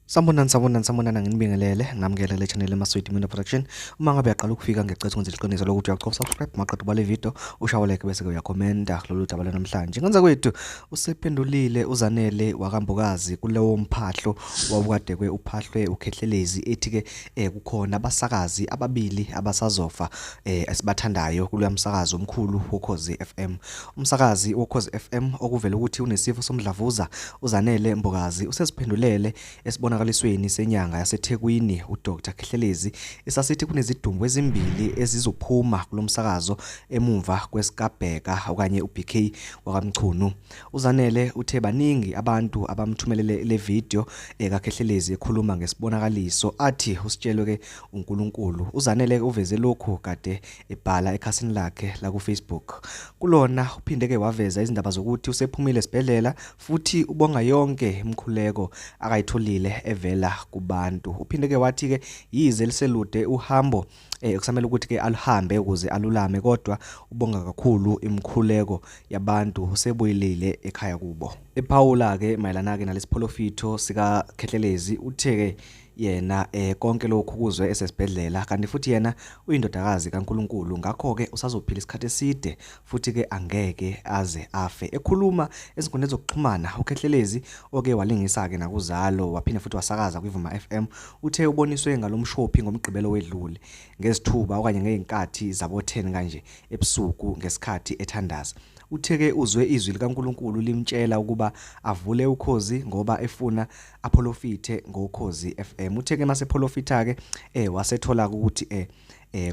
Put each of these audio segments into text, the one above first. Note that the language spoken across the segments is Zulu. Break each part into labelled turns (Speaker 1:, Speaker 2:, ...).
Speaker 1: Sanibonani nginibingelele ngamukela le channel eMaswidi Media Production. Uma ngabe uyaqala ukufika ngecethu kwenze iqiniso lokuthi uyaqofa subscribe maqedwe bale video ushawa like bese ke uyakhomenta lolu daba namhlanje. Ngenza kwethu usephendulile uZanele wakambokazi kulewo mphahlo wawukade uphahlwe ukhehlelezi ethi ke kukhona abasakazi ababili abasazofa esibathandayo kulo msakazo omkhulu woKhozi FM. Umsakazi woKhozi FM okuvela ukuthi unesifo somdlavuza uZanele Mbokazi usesiphendulele esibonakalisweni senyanga yaseThekwini uDr Khehlelezi esasithi kunezidumbu ezimbili ezizophuma kulomsakazo emumva kwesikabheka okanye uBK wakamchunu. uZanele uthe baningi abantu abamthumelele le video kaKhehlelezi ekhuluma ngesibonakaliso athi usitshelwe ke uNkulunkulu. uZanele uveze lokhu kade ebhala ekhasini lakhe la ku Facebook. Kulona uphinde ke waveza izindaba zokuthi usephumile esibhedlela futhi ubonga yonke imkhuleko akayitholile evela kubantu. Uphinde ke wathi ke yize liselude uhambo kusamele ukuthi ke aluhambe ukuze alulame kodwa ubonga kakhulu imkhuleko yabantu usebuyilile ekhaya kubo. Ephawula ke mayelana ke nalesipholofitho sika Khehlelezi uthe ke yena konke lokhu kuzwe esesibhedlela kanti futhi yena uyindodakazi kaNkulunkulu ngakho ke usazophila isikhathi eside futhi ke angeke aze afe. Ekhuluma ezinkundleni zokuxhumana uKhehlelezi oke walingisa ke nakuzalo waphinde futhi wasakaza kwiVuma FM uthe uboniswe ngalomshophi ngomgqibelo wedlule ngezithuba okanye ngeenkathi zabo 10 kanje ebusuku ngesikhathi ethandaza. Utheke uzwe izwi likaNkulunkulu limtshela ukuba avule ukhozi ngoba efuna apolofithe ngokhozi FM. Utheke mase polofitha ke wasethola ukuthi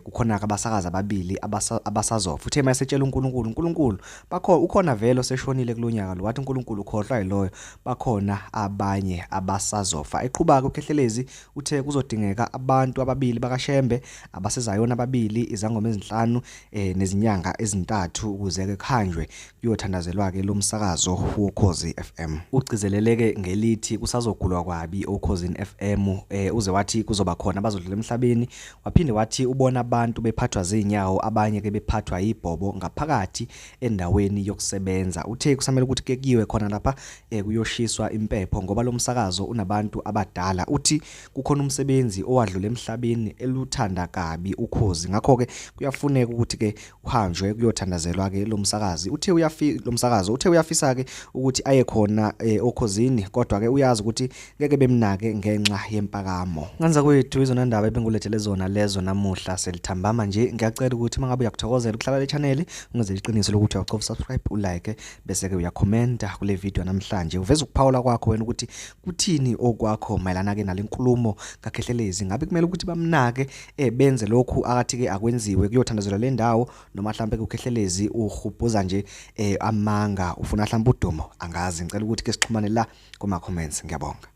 Speaker 1: kukhona abasakazi ababili abasazofa. Uthe mayesetshela uNkulunkulu ukhona vele oseshonile kulonyaka lo wathi uNkulunkulu ukhohlwa yiloyo bakhona abanye abasazofa. Eqhubaka uKhehlelezi uthe kuzodingeka abantu ababili bakaShembe abasezayona ababili izangoma ezinhlanu nezinyanga ezintathu ukuze ke khanjwe kuyothandazelwa ke lo msakazo woKhozi FM. Ugcizeleleke ngelithi kusazogulwa kwabi oKhozi FM uze wathi kuzoba khona abazodlula emhlabeni waphinde wathi ubona abantu bephathwa zinyawo abanye ke bephathwa yibhobo ngaphakathi endaweni yokusebenza. Uthe kusamele ukuthi ke kiwe khona lapha kuyoshiswa impepho ngoba lo msakazo unabantu abadala. Uthi kukhona umsebenzi owadlula emhlabeni eluthanda kabi ukhozi ngakho ke kuyafuneka ukuthi ke uhanjwe kuyothandazelwa ke lo msakazi. Uthe uyafisa ke ukuthi aye khona okhozini kodwa ke uyazi ukuthi ngeke bemnake ngenxa yempakamo. Ngenza kwethu izona ndaba ebengulethele zona lezo namuhla selithambama nje. Ngiyacela ukuthi mangabe uyakuthokozela ukuhlala le channel ungenze iqiniso lokuthi uyacofa subscribe ulike bese ke uyakhomenta kule video namhlanje uveza ukuphawula kwakho wena ukuthi kuthini okwakho mayelana ke nalenkulumo kaKhehlelezi. Ngabe kumele ukuthi bamnake benze lokhu akathi ke akwenziwe kuyothandazelwa le ndawo noma mhlambe uKhehlelezi uhubhuza nje amanga ufuna mhlambe udumo angazi. Ngicela ukuthi ke sixhumane la kuma comments. Ngiyabonga.